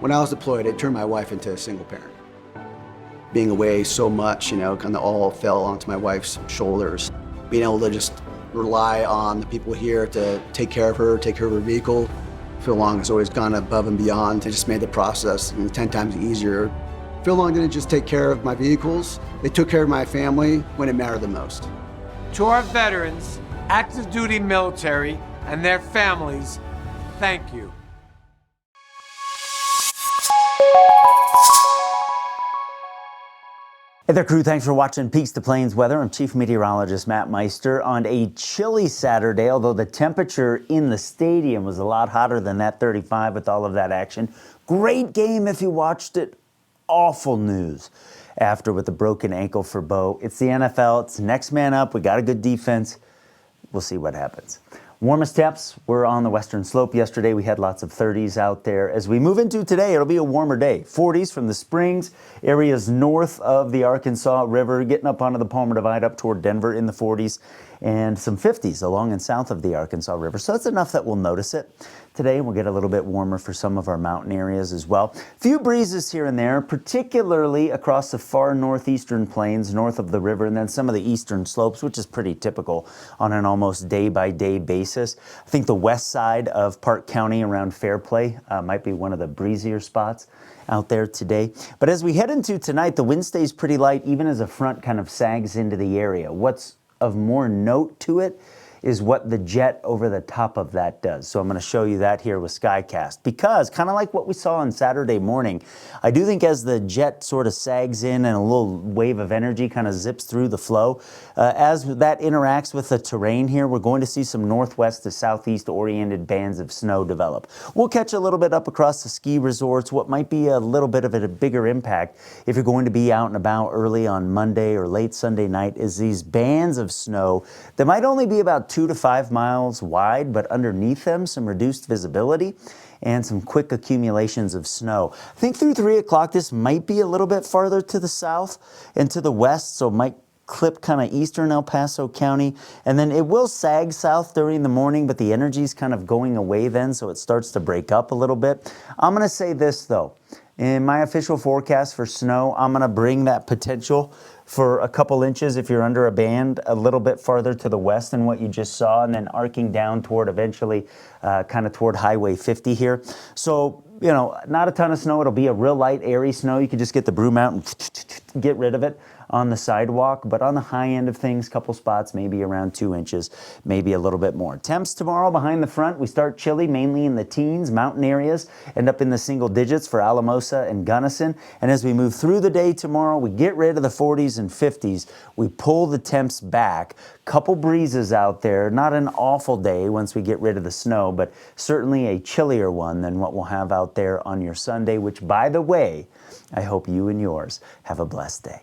When I was deployed, it turned my wife into a single parent. Being away so much, kind of all fell onto my wife's shoulders. Being able to just rely on the people here to take care of her vehicle. Phil Long has always gone above and beyond. It just made the process 10 times easier. Phil Long didn't just take care of my vehicles, they took care of my family when it mattered the most. To our veterans, active duty military, and their families, thank you. Hey there, crew. Thanks for watching Peaks to Plains Weather. I'm Chief Meteorologist Matt Meister on a chilly Saturday, although the temperature in the stadium was a lot hotter than that 35 with all of that action. Great game if you watched it. Awful news after with the broken ankle for Bo. It's the NFL. It's next man up. We got a good defense. We'll see what happens. Warmest temps were on the western slope yesterday. We had lots of 30s out there. As we move into today, it'll be a warmer day. 40s from the Springs, areas north of the Arkansas River, getting up onto the Palmer Divide up toward Denver in the 40s, and some 50s along and south of the Arkansas River. So it's enough that we'll notice it. Today we'll get a little bit warmer for some of our mountain areas as well. Few breezes here and there, particularly across the far northeastern plains north of the river, and then some of the eastern slopes, which is pretty typical on an almost day-by-day basis. I think the west side of Park County around Fairplay might be one of the breezier spots out there today. But as we head into tonight, the wind stays pretty light even as a front kind of sags into the area. What's of more note to it is what the jet over the top of that does. So I'm going to show you that here with SkyCast, because kind of like what we saw on Saturday morning, I do think as the jet sort of sags in and a little wave of energy kind of zips through the flow, as that interacts with the terrain here, we're going to see some northwest to southeast oriented bands of snow develop. We'll catch a little bit up across the ski resorts. What might be a little bit of a bigger impact if you're going to be out and about early on Monday or late Sunday night is these bands of snow that might only be about 2 to 5 miles wide, but underneath them some reduced visibility and some quick accumulations of snow. I think through 3 o'clock this might be a little bit farther to the south and to the west, so it might clip kind of eastern El Paso County, and then it will sag south during the morning, but the energy's kind of going away then, so it starts to break up a little bit. I'm going to say this though, in my official forecast for snow, I'm going to bring that potential for a couple inches if you're under a band a little bit farther to the west than what you just saw, and then arcing down toward eventually kind of toward Highway 50 here. So, not a ton of snow. It'll be a real light, airy snow. You can just get the broom out and get rid of it on the sidewalk, but on the high end of things, couple spots, maybe around 2 inches, maybe a little bit more. Temps tomorrow behind the front, we start chilly, mainly in the teens. Mountain areas end up in the single digits for Alamosa and Gunnison. And as we move through the day tomorrow, we get rid of the 40s and 50s. We pull the temps back. Couple breezes out there. Not an awful day once we get rid of the snow, but certainly a chillier one than what we'll have out there on your Sunday, which, by the way, I hope you and yours have a blessed day.